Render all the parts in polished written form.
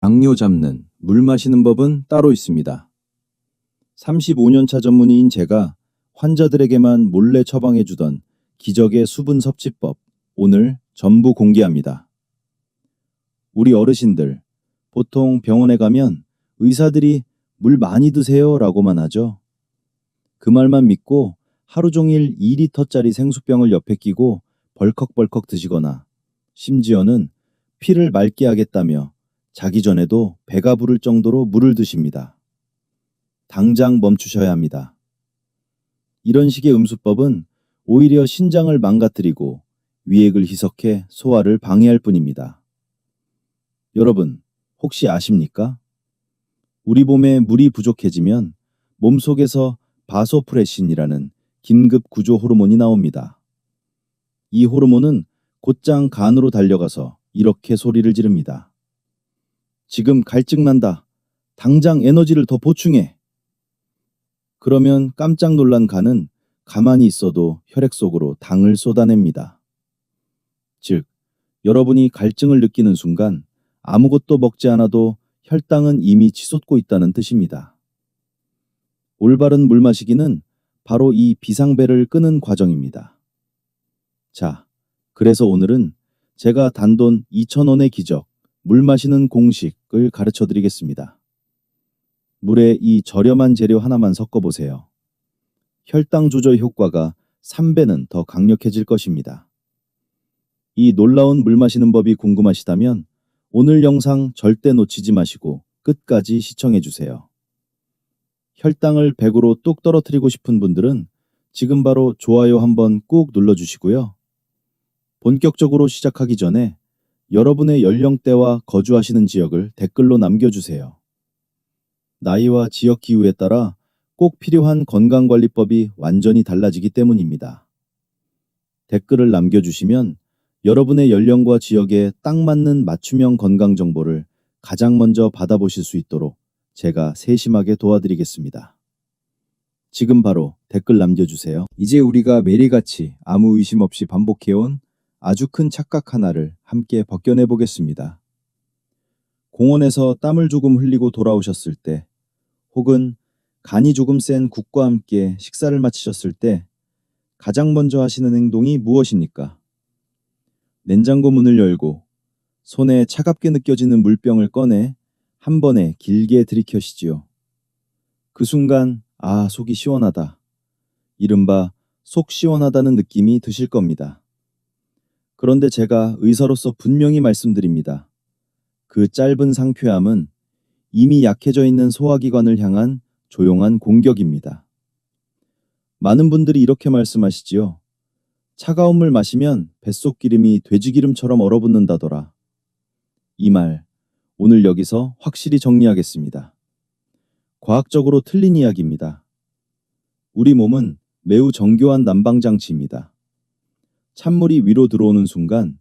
당뇨 잡는, 물 마시는 법은 따로 있습니다. 35년차 전문의인 제가 환자들에게만 몰래 처방해주던 기적의 수분 섭취법, 오늘 전부 공개합니다. 우리 어르신들, 보통 병원에 가면 의사들이 물 많이 드세요 라고만 하죠. 그 말만 믿고 하루 종일 2리터짜리 생수병을 옆에 끼고 벌컥벌컥 드시거나 심지어는 피를 맑게 하겠다며 자기 전에도 배가 부를 정도로 물을 드십니다. 당장 멈추셔야 합니다. 이런 식의 음수법은 오히려 신장을 망가뜨리고 위액을 희석해 소화를 방해할 뿐입니다. 여러분, 혹시 아십니까? 우리 몸에 물이 부족해지면 몸속에서 바소프레신이라는 긴급 구조 호르몬이 나옵니다. 이 호르몬은 곧장 간으로 달려가서 이렇게 소리를 지릅니다. 지금 갈증난다. 당장 에너지를 더 보충해. 그러면 깜짝 놀란 간은 가만히 있어도 혈액 속으로 당을 쏟아냅니다. 즉, 여러분이 갈증을 느끼는 순간 아무것도 먹지 않아도 혈당은 이미 치솟고 있다는 뜻입니다. 올바른 물 마시기는 바로 이 비상배를 끄는 과정입니다. 자, 그래서 오늘은 제가 단돈 2,000원의 기적, 물 마시는 공식을 가르쳐 드리겠습니다. 물에 이 저렴한 재료 하나만 섞어보세요. 혈당 조절 효과가 3배는 더 강력해질 것입니다. 이 놀라운 물 마시는 법이 궁금하시다면 오늘 영상 절대 놓치지 마시고 끝까지 시청해주세요. 혈당을 100으로 뚝 떨어뜨리고 싶은 분들은 지금 바로 좋아요 한번 꾹 눌러주시고요. 본격적으로 시작하기 전에 여러분의 연령대와 거주하시는 지역을 댓글로 남겨주세요. 나이와 지역 기후에 따라 꼭 필요한 건강관리법이 완전히 달라지기 때문입니다. 댓글을 남겨주시면 여러분의 연령과 지역에 딱 맞는 맞춤형 건강 정보를 가장 먼저 받아보실 수 있도록 제가 세심하게 도와드리겠습니다. 지금 바로 댓글 남겨주세요. 이제 우리가 매일같이 아무 의심 없이 반복해온 아주 큰 착각 하나를 함께 벗겨내 보겠습니다. 공원에서 땀을 조금 흘리고 돌아오셨을 때, 혹은 간이 조금 센 국과 함께 식사를 마치셨을 때 가장 먼저 하시는 행동이 무엇입니까? 냉장고 문을 열고 손에 차갑게 느껴지는 물병을 꺼내 한 번에 길게 들이켜시지요. 그 순간 속이 시원하다. 이른바 속 시원하다는 느낌이 드실 겁니다. 그런데 제가 의사로서 분명히 말씀드립니다. 그 짧은 상쾌함은 이미 약해져 있는 소화기관을 향한 조용한 공격입니다. 많은 분들이 이렇게 말씀하시지요. 차가운 물 마시면 뱃속 기름이 돼지기름처럼 얼어붙는다더라. 이 말, 오늘 여기서 확실히 정리하겠습니다. 과학적으로 틀린 이야기입니다. 우리 몸은 매우 정교한 난방장치입니다. 찬물이 위로 들어오는 순간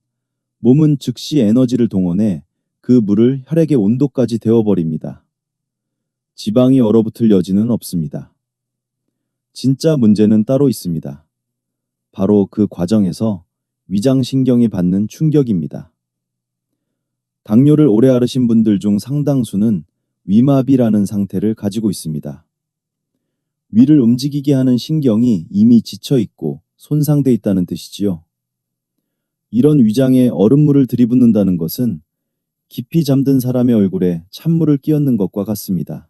몸은 즉시 에너지를 동원해 그 물을 혈액의 온도까지 데워버립니다. 지방이 얼어붙을 여지는 없습니다. 진짜 문제는 따로 있습니다. 바로 그 과정에서 위장신경이 받는 충격입니다. 당뇨를 오래 앓으신 분들 중 상당수는 위마비라는 상태를 가지고 있습니다. 위를 움직이게 하는 신경이 이미 지쳐 있고 손상돼 있다는 뜻이지요. 이런 위장에 얼음물을 들이붓는다는 것은 깊이 잠든 사람의 얼굴에 찬물을 끼얹는 것과 같습니다.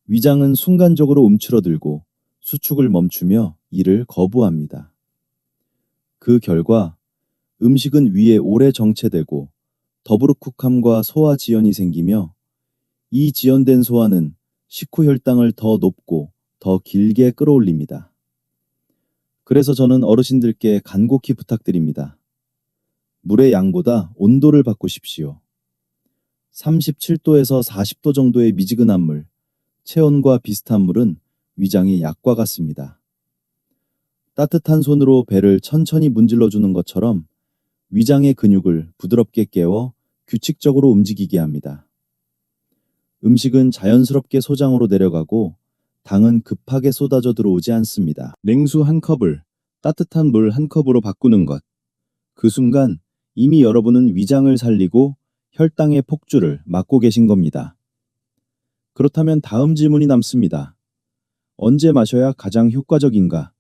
위장은 순간적으로 움츠러들고 수축을 멈추며 이를 거부합니다. 그 결과 음식은 위에 오래 정체되고 더부룩함과 소화 지연이 생기며 이 지연된 소화는 식후 혈당을 더 높고 더 길게 끌어올립니다. 그래서 저는 어르신들께 간곡히 부탁드립니다. 물의 양보다 온도를 바꾸십시오. 37도에서 40도 정도의 미지근한 물, 체온과 비슷한 물은 위장의 약과 같습니다. 따뜻한 손으로 배를 천천히 문질러주는 것처럼 위장의 근육을 부드럽게 깨워 규칙적으로 움직이게 합니다. 음식은 자연스럽게 소장으로 내려가고 당은 급하게 쏟아져 들어오지 않습니다. 냉수 한 컵을 따뜻한 물 한 컵으로 바꾸는 것. 그 순간 이미 여러분은 위장을 살리고 혈당의 폭주를 막고 계신 겁니다. 그렇다면 다음 질문이 남습니다. 언제 마셔야 가장 효과적인가?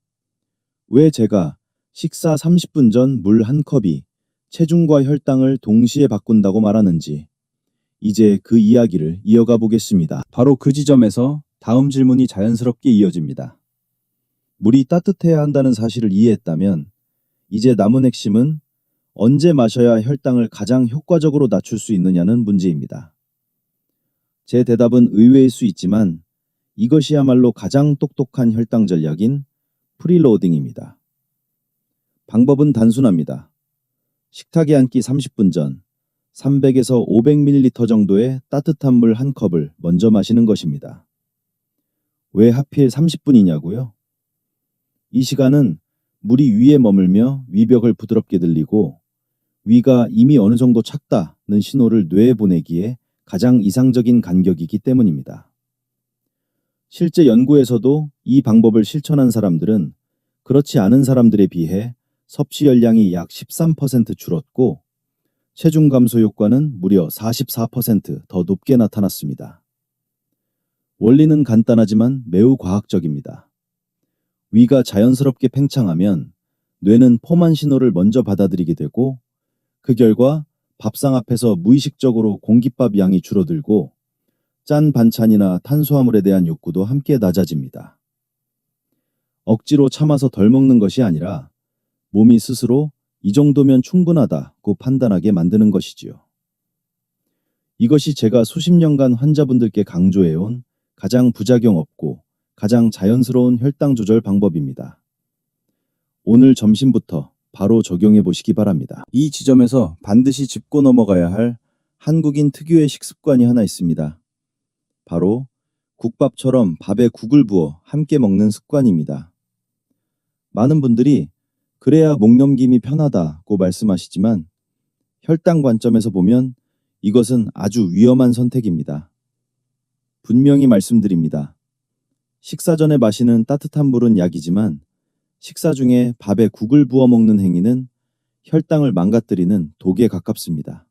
왜 제가 식사 30분 전 물 한 컵이 체중과 혈당을 동시에 바꾼다고 말하는지 이제 그 이야기를 이어가 보겠습니다. 바로 그 지점에서 다음 질문이 자연스럽게 이어집니다. 물이 따뜻해야 한다는 사실을 이해했다면 이제 남은 핵심은 언제 마셔야 혈당을 가장 효과적으로 낮출 수 있느냐는 문제입니다. 제 대답은 의외일 수 있지만 이것이야말로 가장 똑똑한 혈당 전략인 프리로딩입니다. 방법은 단순합니다. 식탁에 앉기 30분 전 300에서 500ml 정도의 따뜻한 물 한 컵을 먼저 마시는 것입니다. 왜 하필 30분이냐고요? 이 시간은 물이 위에 머물며 위벽을 부드럽게 들리고 위가 이미 어느 정도 찼다는 신호를 뇌에 보내기에 가장 이상적인 간격이기 때문입니다. 실제 연구에서도 이 방법을 실천한 사람들은 그렇지 않은 사람들에 비해 섭취 열량이 약 13% 줄었고 체중 감소 효과는 무려 44%더 높게 나타났습니다. 원리는 간단하지만 매우 과학적입니다. 위가 자연스럽게 팽창하면 뇌는 포만 신호를 먼저 받아들이게 되고 그 결과 밥상 앞에서 무의식적으로 공깃밥 양이 줄어들고 짠 반찬이나 탄수화물에 대한 욕구도 함께 낮아집니다. 억지로 참아서 덜 먹는 것이 아니라 몸이 스스로 이 정도면 충분하다고 판단하게 만드는 것이지요. 이것이 제가 수십 년간 환자분들께 강조해온 가장 부작용 없고 가장 자연스러운 혈당 조절 방법입니다. 오늘 점심부터 바로 적용해 보시기 바랍니다. 이 지점에서 반드시 짚고 넘어가야 할 한국인 특유의 식습관이 하나 있습니다. 바로 국밥처럼 밥에 국을 부어 함께 먹는 습관입니다. 많은 분들이 그래야 목 넘김이 편하다고 말씀하시지만 혈당 관점에서 보면 이것은 아주 위험한 선택입니다. 분명히 말씀드립니다. 식사 전에 마시는 따뜻한 물은 약이지만 식사 중에 밥에 국을 부어 먹는 행위는 혈당을 망가뜨리는 독에 가깝습니다.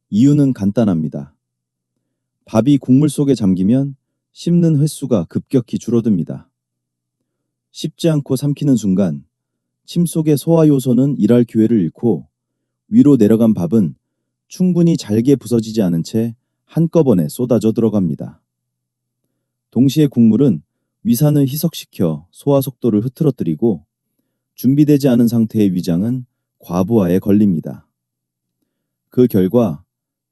이유는 간단합니다. 밥이 국물 속에 잠기면 씹는 횟수가 급격히 줄어듭니다. 씹지 않고 삼키는 순간 침 속의 소화 요소는 일할 기회를 잃고 위로 내려간 밥은 충분히 잘게 부서지지 않은 채 한꺼번에 쏟아져 들어갑니다. 동시에 국물은 위산을 희석시켜 소화 속도를 흐트러뜨리고 준비되지 않은 상태의 위장은 과부하에 걸립니다. 그 결과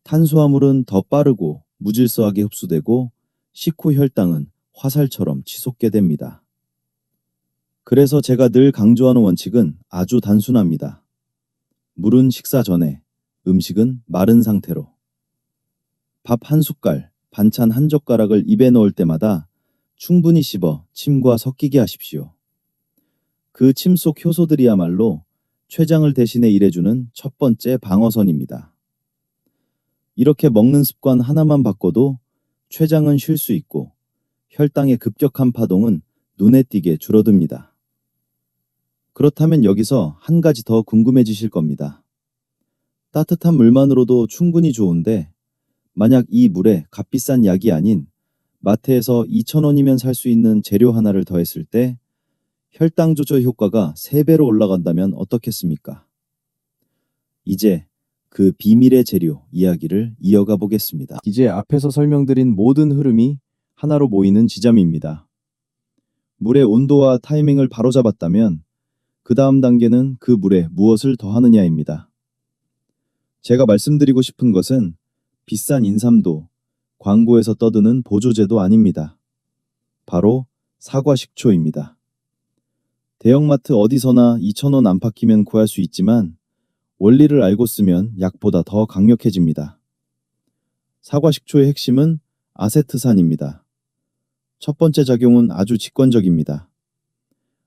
탄수화물은 더 빠르고 무질서하게 흡수되고 식후 혈당은 화살처럼 치솟게 됩니다. 그래서 제가 늘 강조하는 원칙은 아주 단순합니다. 물은 식사 전에, 음식은 마른 상태로. 밥 한 숟갈, 반찬 한 젓가락을 입에 넣을 때마다 충분히 씹어 침과 섞이게 하십시오. 그 침 속 효소들이야말로 췌장을 대신해 일해주는 첫 번째 방어선입니다. 이렇게 먹는 습관 하나만 바꿔도 췌장은 쉴 수 있고 혈당의 급격한 파동은 눈에 띄게 줄어듭니다. 그렇다면 여기서 한 가지 더 궁금해지실 겁니다. 따뜻한 물만으로도 충분히 좋은데 만약 이 물에 값비싼 약이 아닌 마트에서 2,000원이면 살 수 있는 재료 하나를 더했을 때 혈당 조절 효과가 3배로 올라간다면 어떻겠습니까? 이제 그 비밀의 재료 이야기를 이어가 보겠습니다. 이제 앞에서 설명드린 모든 흐름이 하나로 모이는 지점입니다. 물의 온도와 타이밍을 바로잡았다면 그 다음 단계는 그 물에 무엇을 더하느냐입니다. 제가 말씀드리고 싶은 것은 비싼 인삼도 광고에서 떠드는 보조제도 아닙니다. 바로 사과 식초입니다. 대형마트 어디서나 2,000원 안팎이면 구할 수 있지만 원리를 알고 쓰면 약보다 더 강력해집니다. 사과 식초의 핵심은 아세트산입니다. 첫 번째 작용은 아주 직관적입니다.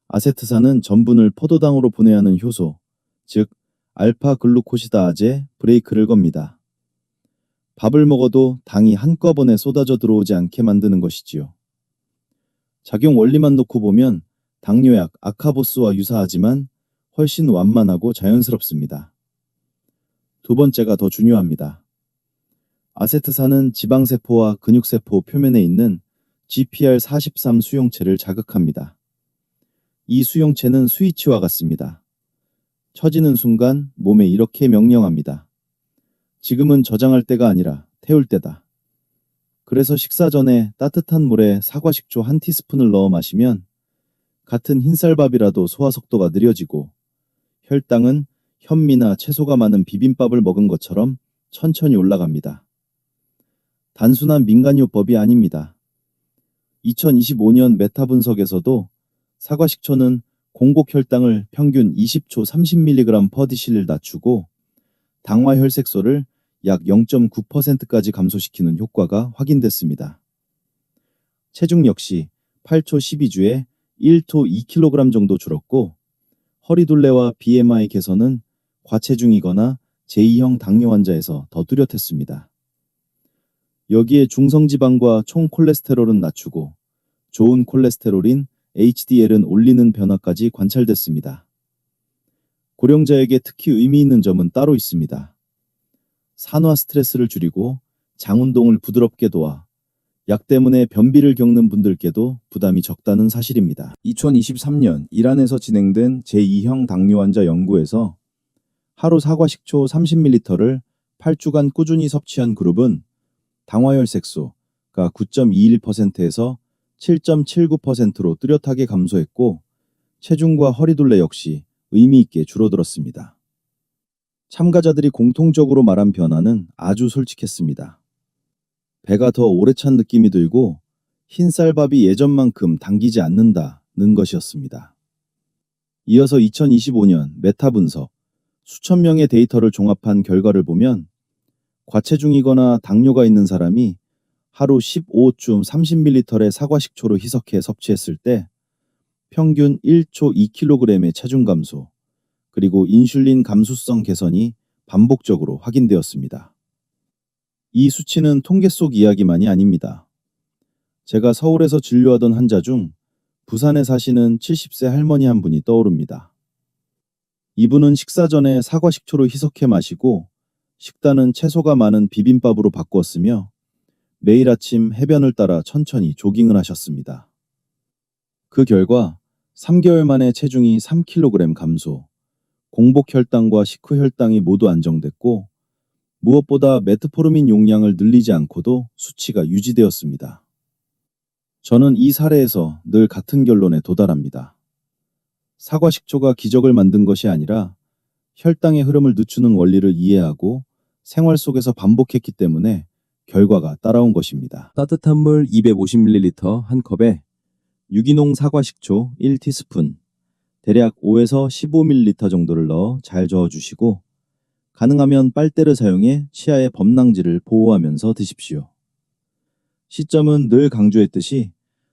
아세트산은 전분을 포도당으로 분해하는 효소, 즉 알파글루코시다아제 브레이크를 겁니다. 밥을 먹어도 당이 한꺼번에 쏟아져 들어오지 않게 만드는 것이지요. 작용 원리만 놓고 보면 당뇨약 아카보스와 유사하지만 훨씬 완만하고 자연스럽습니다. 두 번째가 더 중요합니다. 아세트산은 지방세포와 근육세포 표면에 있는 GPR43 수용체를 자극합니다. 이 수용체는 스위치와 같습니다. 처지는 순간 몸에 이렇게 명령합니다. 지금은 저장할 때가 아니라 태울 때다. 그래서 식사 전에 따뜻한 물에 사과식초 한 티스푼을 넣어 마시면 같은 흰쌀밥이라도 소화 속도가 느려지고 혈당은 현미나 채소가 많은 비빔밥을 먹은 것처럼 천천히 올라갑니다. 단순한 민간요법이 아닙니다. 2025년 메타 분석에서도 사과식초는 공복 혈당을 평균 20초 30mg/dc를 낮추고 당화 혈색소를 약 0.9%까지 감소시키는 효과가 확인됐습니다. 체중 역시 8초 12주에 1토 2kg 정도 줄었고 허리둘레와 BMI 개선은 과체중이거나 제2형 당뇨 환자에서 더 뚜렷했습니다. 여기에 중성지방과 총콜레스테롤은 낮추고 좋은 콜레스테롤인 HDL은 올리는 변화까지 관찰됐습니다. 고령자에게 특히 의미 있는 점은 따로 있습니다. 산화 스트레스를 줄이고 장 운동을 부드럽게 도와 약 때문에 변비를 겪는 분들께도 부담이 적다는 사실입니다. 2023년 이란에서 진행된 제2형 당뇨 환자 연구에서 하루 사과식초 30ml를 8주간 꾸준히 섭취한 그룹은 당화혈색소가 9.21%에서 7.79%로 뚜렷하게 감소했고 체중과 허리둘레 역시 의미 있게 줄어들었습니다. 참가자들이 공통적으로 말한 변화는 아주 솔직했습니다. 배가 더 오래 찬 느낌이 들고 흰쌀밥이 예전만큼 당기지 않는다는 것이었습니다. 이어서 2025년 메타 분석, 수천 명의 데이터를 종합한 결과를 보면 과체중이거나 당뇨가 있는 사람이 하루 15줌 30ml의 사과식초로 희석해 섭취했을 때 평균 1초 2kg의 체중 감소, 그리고 인슐린 감수성 개선이 반복적으로 확인되었습니다. 이 수치는 통계 속 이야기만이 아닙니다. 제가 서울에서 진료하던 환자 중 부산에 사시는 70세 할머니 한 분이 떠오릅니다. 이분은 식사 전에 사과식초로 희석해 마시고 식단은 채소가 많은 비빔밥으로 바꾸었으며 매일 아침 해변을 따라 천천히 조깅을 하셨습니다. 그 결과 3개월 만에 체중이 3kg 감소, 공복 혈당과 식후 혈당이 모두 안정됐고 무엇보다 메트포르민 용량을 늘리지 않고도 수치가 유지되었습니다. 저는 이 사례에서 늘 같은 결론에 도달합니다. 사과식초가 기적을 만든 것이 아니라 혈당의 흐름을 늦추는 원리를 이해하고 생활 속에서 반복했기 때문에 결과가 따라온 것입니다. 따뜻한 물 250ml 한 컵에 유기농 사과식초 1티스푼, 대략 5에서 15ml 정도를 넣어 잘 저어주시고 가능하면 빨대를 사용해 치아의 범랑지를 보호하면서 드십시오. 시점은 늘 강조했듯이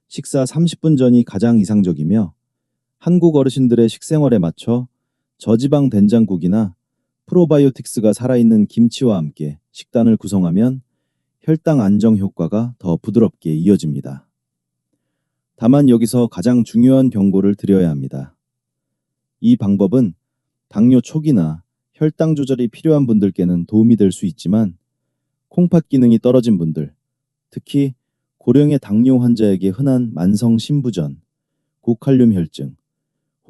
식사 30분 전이 가장 이상적이며 한국 어르신들의 식생활에 맞춰 저지방 된장국이나 프로바이오틱스가 살아있는 김치와 함께 식단을 구성하면 혈당 안정 효과가 더 부드럽게 이어집니다. 다만 여기서 가장 중요한 경고를 드려야 합니다. 이 방법은 당뇨 초기나 혈당 조절이 필요한 분들께는 도움이 될 수 있지만 콩팥 기능이 떨어진 분들, 특히 고령의 당뇨 환자에게 흔한 만성 신부전, 고칼륨 혈증,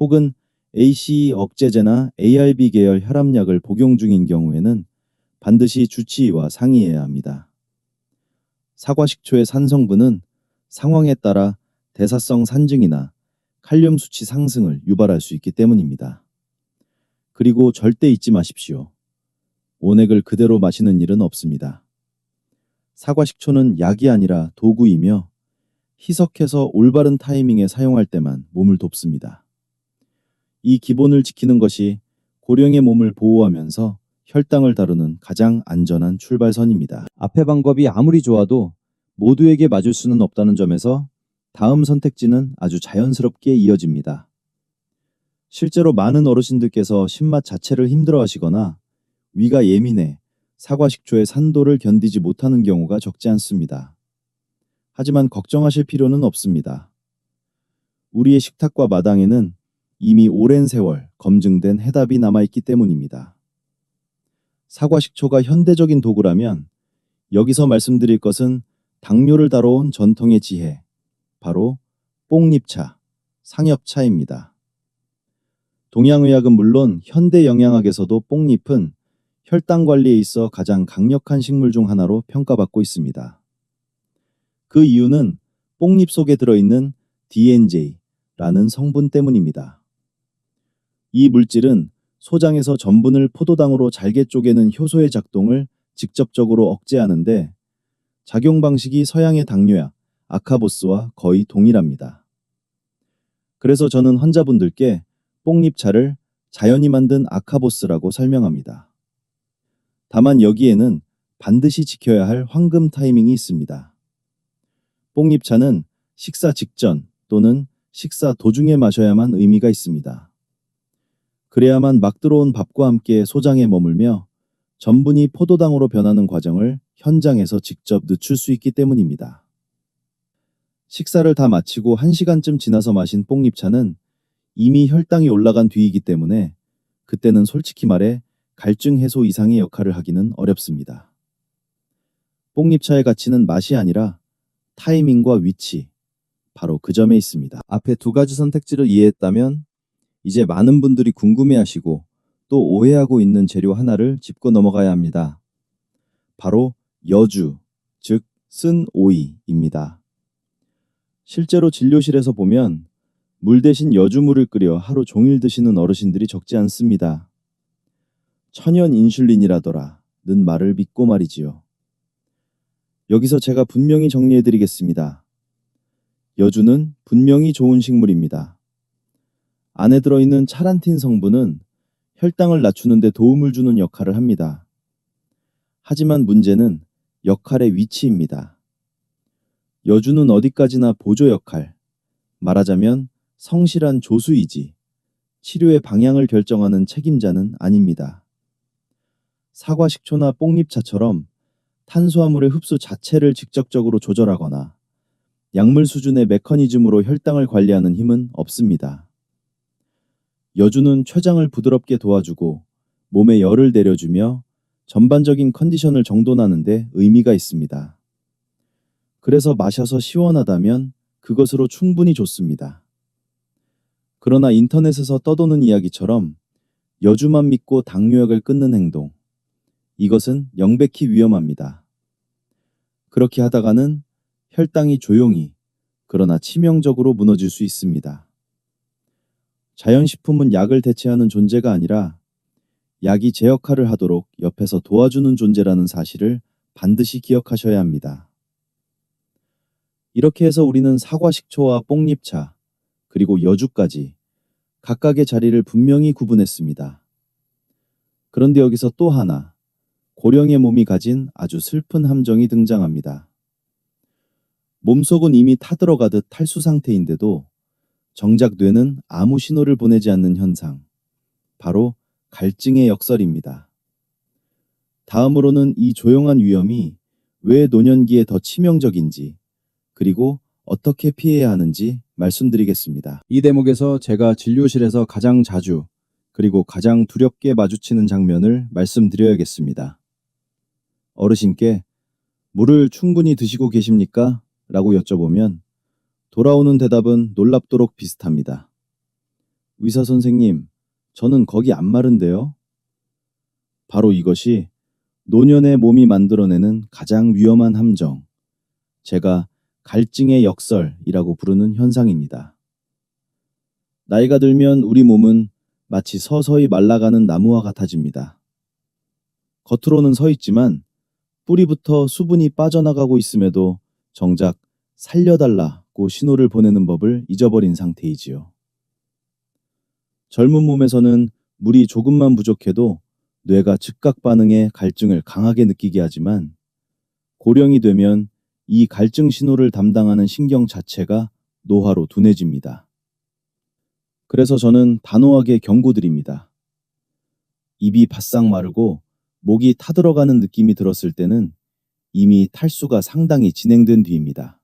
혹은 ACE 억제제나 ARB 계열 혈압약을 복용 중인 경우에는 반드시 주치의와 상의해야 합니다. 사과식초의 산성분은 상황에 따라 대사성 산증이나 칼륨 수치 상승을 유발할 수 있기 때문입니다. 그리고 절대 잊지 마십시오. 온액을 그대로 마시는 일은 없습니다. 사과식초는 약이 아니라 도구이며 희석해서 올바른 타이밍에 사용할 때만 몸을 돕습니다. 이 기본을 지키는 것이 고령의 몸을 보호하면서 혈당을 다루는 가장 안전한 출발선입니다. 앞의 방법이 아무리 좋아도 모두에게 맞을 수는 없다는 점에서 다음 선택지는 아주 자연스럽게 이어집니다. 실제로 많은 어르신들께서 신맛 자체를 힘들어하시거나 위가 예민해 사과식초의 산도를 견디지 못하는 경우가 적지 않습니다. 하지만 걱정하실 필요는 없습니다. 우리의 식탁과 마당에는 이미 오랜 세월 검증된 해답이 남아있기 때문입니다. 사과식초가 현대적인 도구라면 여기서 말씀드릴 것은 당뇨를 다뤄온 전통의 지혜, 바로 뽕잎차, 상엽차입니다. 동양의학은 물론 현대 영양학에서도 뽕잎은 혈당 관리에 있어 가장 강력한 식물 중 하나로 평가받고 있습니다. 그 이유는 뽕잎 속에 들어있는 DNJ라는 성분 때문입니다. 이 물질은 소장에서 전분을 포도당으로 잘게 쪼개는 효소의 작동을 직접적으로 억제하는데 작용 방식이 서양의 당뇨약, 아카보스와 거의 동일합니다. 그래서 저는 환자분들께 뽕잎차를 자연이 만든 아카보스라고 설명합니다. 다만 여기에는 반드시 지켜야 할 황금 타이밍이 있습니다. 뽕잎차는 식사 직전 또는 식사 도중에 마셔야만 의미가 있습니다. 그래야만 막 들어온 밥과 함께 소장에 머물며 전분이 포도당으로 변하는 과정을 현장에서 직접 늦출 수 있기 때문입니다. 식사를 다 마치고 1시간쯤 지나서 마신 뽕잎차는 이미 혈당이 올라간 뒤이기 때문에 그때는 솔직히 말해 갈증 해소 이상의 역할을 하기는 어렵습니다. 뽕잎차의 가치는 맛이 아니라 타이밍과 위치, 바로 그 점에 있습니다. 앞에 두 가지 선택지를 이해했다면 이제 많은 분들이 궁금해하시고 또 오해하고 있는 재료 하나를 짚고 넘어가야 합니다. 바로 여주, 즉 쓴 오이입니다. 실제로 진료실에서 보면 물 대신 여주물을 끓여 하루 종일 드시는 어르신들이 적지 않습니다. 천연 인슐린이라더라는 말을 믿고 말이지요. 여기서 제가 분명히 정리해드리겠습니다. 여주는 분명히 좋은 식물입니다. 안에 들어있는 차란틴 성분은 혈당을 낮추는 데 도움을 주는 역할을 합니다. 하지만 문제는 역할의 위치입니다. 여주는 어디까지나 보조 역할, 말하자면 성실한 조수이지 치료의 방향을 결정하는 책임자는 아닙니다. 사과식초나 뽕잎차처럼 탄수화물의 흡수 자체를 직접적으로 조절하거나 약물 수준의 메커니즘으로 혈당을 관리하는 힘은 없습니다. 여주는 췌장을 부드럽게 도와주고 몸에 열을 내려주며 전반적인 컨디션을 정돈하는 데 의미가 있습니다. 그래서 마셔서 시원하다면 그것으로 충분히 좋습니다. 그러나 인터넷에서 떠도는 이야기처럼 여주만 믿고 당뇨약을 끊는 행동, 이것은 명백히 위험합니다. 그렇게 하다가는 혈당이 조용히 그러나 치명적으로 무너질 수 있습니다. 자연식품은 약을 대체하는 존재가 아니라 약이 제 역할을 하도록 옆에서 도와주는 존재라는 사실을 반드시 기억하셔야 합니다. 이렇게 해서 우리는 사과식초와 뽕잎차, 그리고 여주까지 각각의 자리를 분명히 구분했습니다. 그런데 여기서 또 하나, 고령의 몸이 가진 아주 슬픈 함정이 등장합니다. 몸속은 이미 타들어가듯 탈수 상태인데도 정작 뇌는 아무 신호를 보내지 않는 현상, 바로 갈증의 역설입니다. 다음으로는 이 조용한 위험이 왜 노년기에 더 치명적인지, 그리고 어떻게 피해야 하는지 말씀드리겠습니다. 이 대목에서 제가 진료실에서 가장 자주 그리고 가장 두렵게 마주치는 장면을 말씀드려야겠습니다. 어르신께 물을 충분히 드시고 계십니까? 라고 여쭤보면 돌아오는 대답은 놀랍도록 비슷합니다. 의사 선생님, 저는 거기 안 마른데요? 바로 이것이 노년의 몸이 만들어내는 가장 위험한 함정, 제가 갈증의 역설이라고 부르는 현상입니다. 나이가 들면 우리 몸은 마치 서서히 말라가는 나무와 같아집니다. 겉으로는 서 있지만 뿌리부터 수분이 빠져나가고 있음에도 정작 살려달라고 신호를 보내는 법을 잊어버린 상태이지요. 젊은 몸에서는 물이 조금만 부족해도 뇌가 즉각 반응해 갈증을 강하게 느끼게 하지만 고령이 되면 이 갈증 신호를 담당하는 신경 자체가 노화로 둔해집니다. 그래서 저는 단호하게 경고드립니다. 입이 바싹 마르고 목이 타들어가는 느낌이 들었을 때는 이미 탈수가 상당히 진행된 뒤입니다.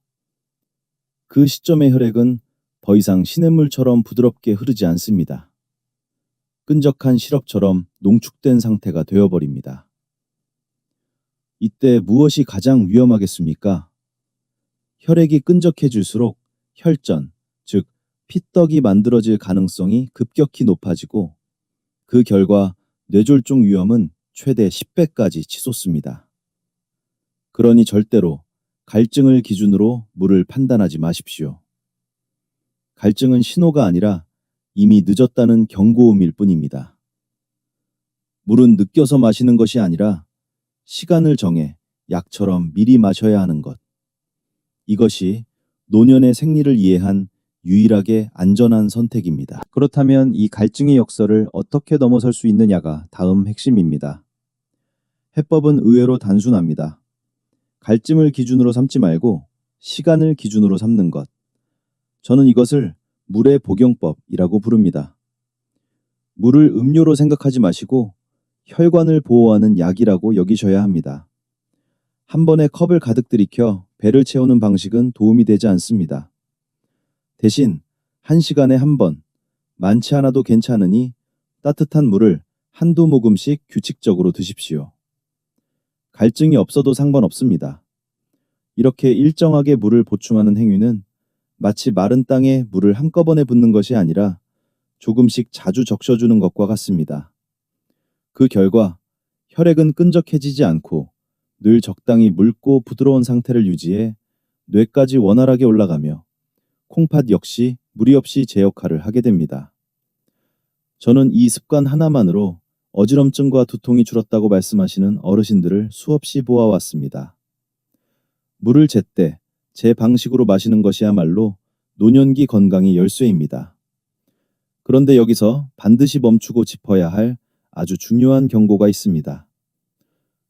그 시점의 혈액은 더 이상 시냇물처럼 부드럽게 흐르지 않습니다. 끈적한 시럽처럼 농축된 상태가 되어버립니다. 이때 무엇이 가장 위험하겠습니까? 혈액이 끈적해질수록 혈전, 즉 피떡이 만들어질 가능성이 급격히 높아지고 그 결과 뇌졸중 위험은 최대 10배까지 치솟습니다. 그러니 절대로 갈증을 기준으로 물을 판단하지 마십시오. 갈증은 신호가 아니라 이미 늦었다는 경고음일 뿐입니다. 물은 느껴서 마시는 것이 아니라 시간을 정해 약처럼 미리 마셔야 하는 것. 이것이 노년의 생리를 이해한 유일하게 안전한 선택입니다. 그렇다면 이 갈증의 역설을 어떻게 넘어설 수 있느냐가 다음 핵심입니다. 해법은 의외로 단순합니다. 갈증을 기준으로 삼지 말고 시간을 기준으로 삼는 것. 저는 이것을 물의 복용법이라고 부릅니다. 물을 음료로 생각하지 마시고 혈관을 보호하는 약이라고 여기셔야 합니다. 한 번에 컵을 가득 들이켜 배를 채우는 방식은 도움이 되지 않습니다. 대신 1시간에 한 번, 많지 않아도 괜찮으니 따뜻한 물을 한두 모금씩 규칙적으로 드십시오. 갈증이 없어도 상관없습니다. 이렇게 일정하게 물을 보충하는 행위는 마치 마른 땅에 물을 한꺼번에 붓는 것이 아니라 조금씩 자주 적셔주는 것과 같습니다. 그 결과 혈액은 끈적해지지 않고 늘 적당히 묽고 부드러운 상태를 유지해 뇌까지 원활하게 올라가며 콩팥 역시 무리 없이 제 역할을 하게 됩니다. 저는 이 습관 하나만으로 어지럼증과 두통이 줄었다고 말씀하시는 어르신들을 수없이 보아왔습니다. 물을 제때 제 방식으로 마시는 것이야말로 노년기 건강의 열쇠입니다. 그런데 여기서 반드시 멈추고 짚어야 할 아주 중요한 경고가 있습니다.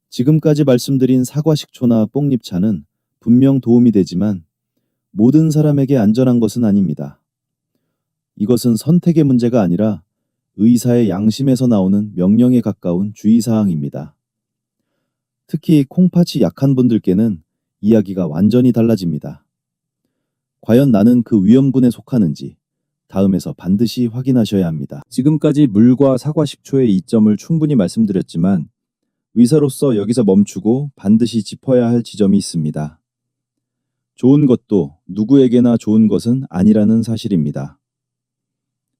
지금까지 말씀드린 사과식초나 뽕잎차는 분명 도움이 되지만 모든 사람에게 안전한 것은 아닙니다. 이것은 선택의 문제가 아니라 의사의 양심에서 나오는 명령에 가까운 주의사항입니다. 특히 콩팥이 약한 분들께는 이야기가 완전히 달라집니다. 과연 나는 그 위험군에 속하는지 다음에서 반드시 확인하셔야 합니다. 지금까지 물과 사과식초의 이점을 충분히 말씀드렸지만 의사로서 여기서 멈추고 반드시 짚어야 할 지점이 있습니다. 좋은 것도 누구에게나 좋은 것은 아니라는 사실입니다.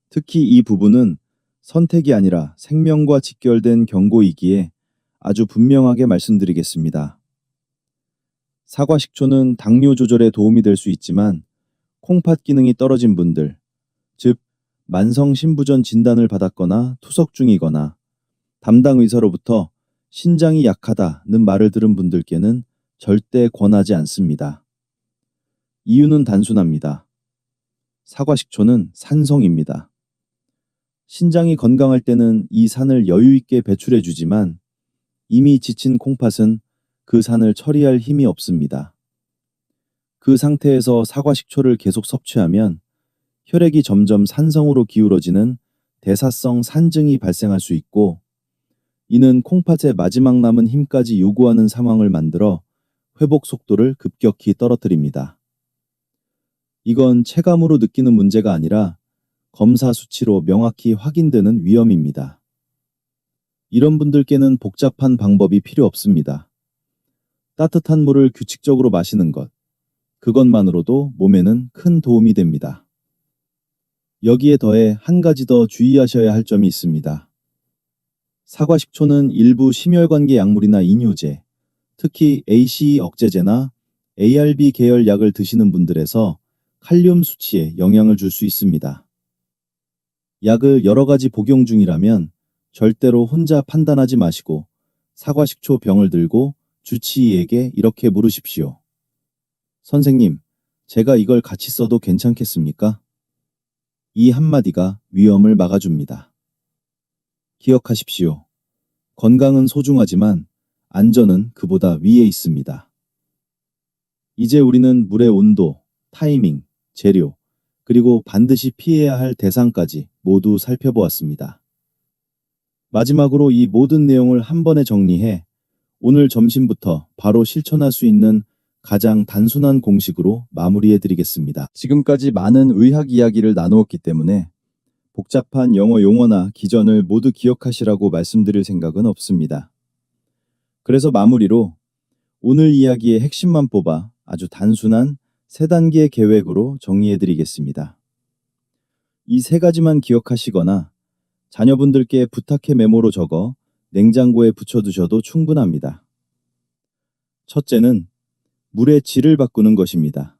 특히 이 부분은 선택이 아니라 생명과 직결된 경고이기에 아주 분명하게 말씀드리겠습니다. 사과식초는 당뇨 조절에 도움이 될 수 있지만 콩팥 기능이 떨어진 분들, 즉 만성 신부전 진단을 받았거나 투석 중이거나 담당 의사로부터 신장이 약하다는 말을 들은 분들께는 절대 권하지 않습니다. 이유는 단순합니다. 사과식초는 산성입니다. 신장이 건강할 때는 이 산을 여유 있게 배출해 주지만 이미 지친 콩팥은 그 산을 처리할 힘이 없습니다. 그 상태에서 사과식초를 계속 섭취하면 혈액이 점점 산성으로 기울어지는 대사성 산증이 발생할 수 있고 이는 콩팥의 마지막 남은 힘까지 요구하는 상황을 만들어 회복 속도를 급격히 떨어뜨립니다. 이건 체감으로 느끼는 문제가 아니라 검사 수치로 명확히 확인되는 위험입니다. 이런 분들께는 복잡한 방법이 필요 없습니다. 따뜻한 물을 규칙적으로 마시는 것, 그것만으로도 몸에는 큰 도움이 됩니다. 여기에 더해 한 가지 더 주의하셔야 할 점이 있습니다. 사과식초는 일부 심혈관계 약물이나 이뇨제, 특히 ACE 억제제나 ARB 계열 약을 드시는 분들에서 칼륨 수치에 영향을 줄 수 있습니다. 약을 여러 가지 복용 중이라면 절대로 혼자 판단하지 마시고 사과식초 병을 들고 주치의에게 이렇게 물으십시오. 선생님, 제가 이걸 같이 써도 괜찮겠습니까? 이 한마디가 위험을 막아줍니다. 기억하십시오. 건강은 소중하지만 안전은 그보다 위에 있습니다. 이제 우리는 물의 온도, 타이밍, 재료, 그리고 반드시 피해야 할 대상까지 모두 살펴보았습니다. 마지막으로 이 모든 내용을 한 번에 정리해 오늘 점심부터 바로 실천할 수 있는 가장 단순한 공식으로 마무리해드리겠습니다. 지금까지 많은 의학 이야기를 나누었기 때문에 복잡한 영어 용어나 기전을 모두 기억하시라고 말씀드릴 생각은 없습니다. 그래서 마무리로 오늘 이야기의 핵심만 뽑아 아주 단순한 세 단계의 계획으로 정리해드리겠습니다. 이 세 가지만 기억하시거나 자녀분들께 부탁해 메모로 적어 냉장고에 붙여두셔도 충분합니다. 첫째는 물의 질을 바꾸는 것입니다.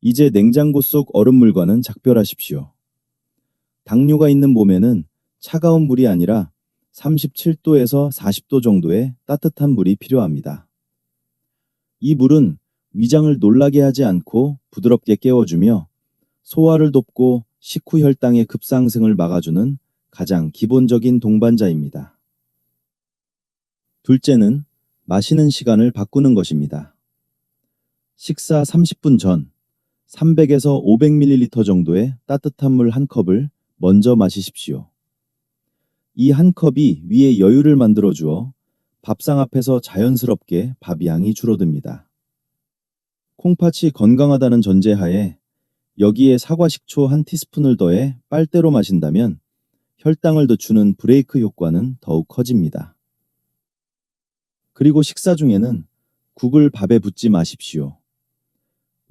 이제 냉장고 속 얼음물과는 작별하십시오. 당뇨가 있는 봄에는 차가운 물이 아니라 37도에서 40도 정도의 따뜻한 물이 필요합니다. 이 물은 위장을 놀라게 하지 않고 부드럽게 깨워주며 소화를 돕고 식후 혈당의 급상승을 막아주는 가장 기본적인 동반자입니다. 둘째는 마시는 시간을 바꾸는 것입니다. 식사 30분 전 300에서 500ml 정도의 따뜻한 물 한 컵을 먼저 마시십시오. 이 한 컵이 위에 여유를 만들어 주어 밥상 앞에서 자연스럽게 밥 양이 줄어듭니다. 콩팥이 건강하다는 전제하에 여기에 사과 식초 한 티스푼을 더해 빨대로 마신다면 혈당을 늦추는 브레이크 효과는 더욱 커집니다. 그리고 식사 중에는 국을 밥에 붓지 마십시오.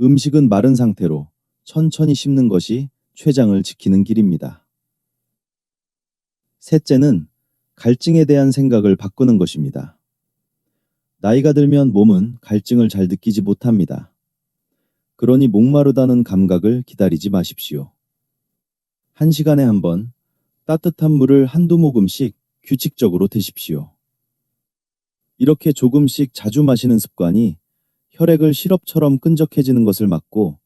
음식은 마른 상태로 천천히 씹는 것이 췌장을 지키는 길입니다. 셋째는 갈증에 대한 생각을 바꾸는 것입니다. 나이가 들면 몸은 갈증을 잘 느끼지 못합니다. 그러니 목마르다는 감각을 기다리지 마십시오. 1시간에 한 번 따뜻한 물을 한두 모금씩 규칙적으로 드십시오. 이렇게 조금씩 자주 마시는 습관이 혈액을 시럽처럼 끈적해지는 것을 막고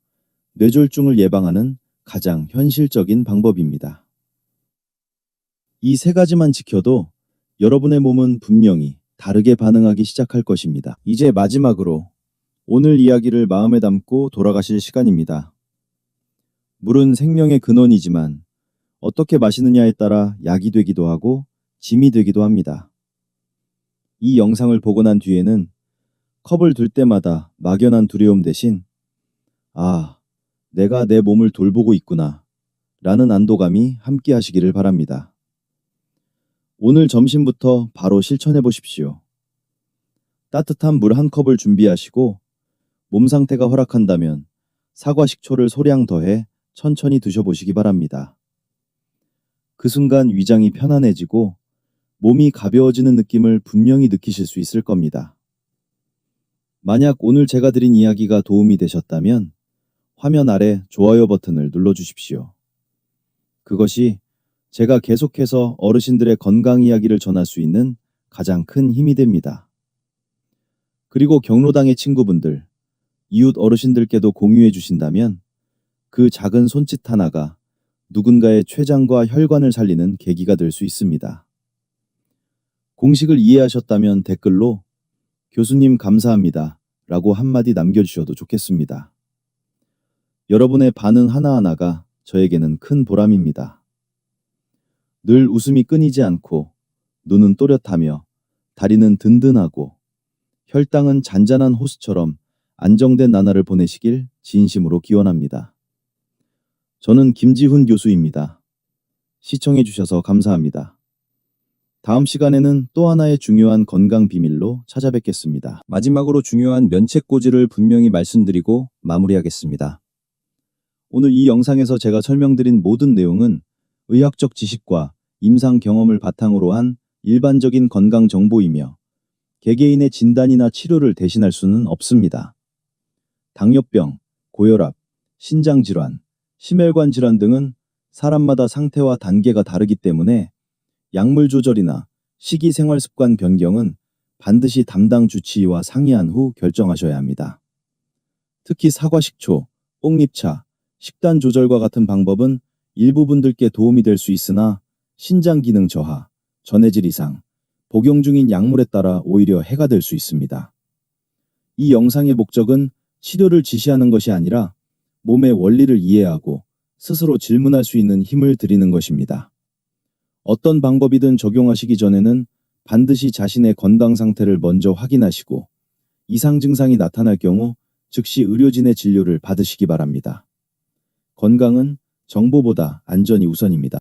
뇌졸중을 예방하는 가장 현실적인 방법입니다. 이 세 가지만 지켜도 여러분의 몸은 분명히 다르게 반응하기 시작할 것입니다. 이제 마지막으로 오늘 이야기를 마음에 담고 돌아가실 시간입니다. 물은 생명의 근원이지만 어떻게 마시느냐에 따라 약이 되기도 하고 짐이 되기도 합니다. 이 영상을 보고 난 뒤에는 컵을 들 때마다 막연한 두려움 대신 내가 내 몸을 돌보고 있구나 라는 안도감이 함께 하시기를 바랍니다. 오늘 점심부터 바로 실천해 보십시오. 따뜻한 물 한 컵을 준비하시고 몸 상태가 허락한다면 사과 식초를 소량 더해 천천히 드셔보시기 바랍니다. 그 순간 위장이 편안해지고 몸이 가벼워지는 느낌을 분명히 느끼실 수 있을 겁니다. 만약 오늘 제가 드린 이야기가 도움이 되셨다면 화면 아래 좋아요 버튼을 눌러주십시오. 그것이 제가 계속해서 어르신들의 건강 이야기를 전할 수 있는 가장 큰 힘이 됩니다. 그리고 경로당의 친구분들, 이웃 어르신들께도 공유해 주신다면 그 작은 손짓 하나가 누군가의 췌장과 혈관을 살리는 계기가 될 수 있습니다. 공식을 이해하셨다면 댓글로 교수님 감사합니다 라고 한마디 남겨주셔도 좋겠습니다. 여러분의 반응 하나하나가 저에게는 큰 보람입니다. 늘 웃음이 끊이지 않고 눈은 또렷하며 다리는 든든하고 혈당은 잔잔한 호수처럼 안정된 나날을 보내시길 진심으로 기원합니다. 저는 김지훈 교수입니다. 시청해 주셔서 감사합니다. 다음 시간에는 또 하나의 중요한 건강 비밀로 찾아뵙겠습니다. 마지막으로 중요한 면책고지를 분명히 말씀드리고 마무리하겠습니다. 오늘 이 영상에서 제가 설명드린 모든 내용은 의학적 지식과 임상 경험을 바탕으로 한 일반적인 건강 정보이며 개개인의 진단이나 치료를 대신할 수는 없습니다. 당뇨병, 고혈압, 신장질환, 심혈관 질환 등은 사람마다 상태와 단계가 다르기 때문에 약물 조절이나 식이생활 습관 변경은 반드시 담당 주치의와 상의한 후 결정하셔야 합니다. 특히 사과식초, 뽕잎차, 식단 조절과 같은 방법은 일부 분들께 도움이 될 수 있으나 신장 기능 저하, 전해질 이상, 복용 중인 약물에 따라 오히려 해가 될 수 있습니다. 이 영상의 목적은 치료를 지시하는 것이 아니라 몸의 원리를 이해하고 스스로 질문할 수 있는 힘을 드리는 것입니다. 어떤 방법이든 적용하시기 전에는 반드시 자신의 건강 상태를 먼저 확인하시고 이상 증상이 나타날 경우 즉시 의료진의 진료를 받으시기 바랍니다. 건강은 정보보다 안전이 우선입니다.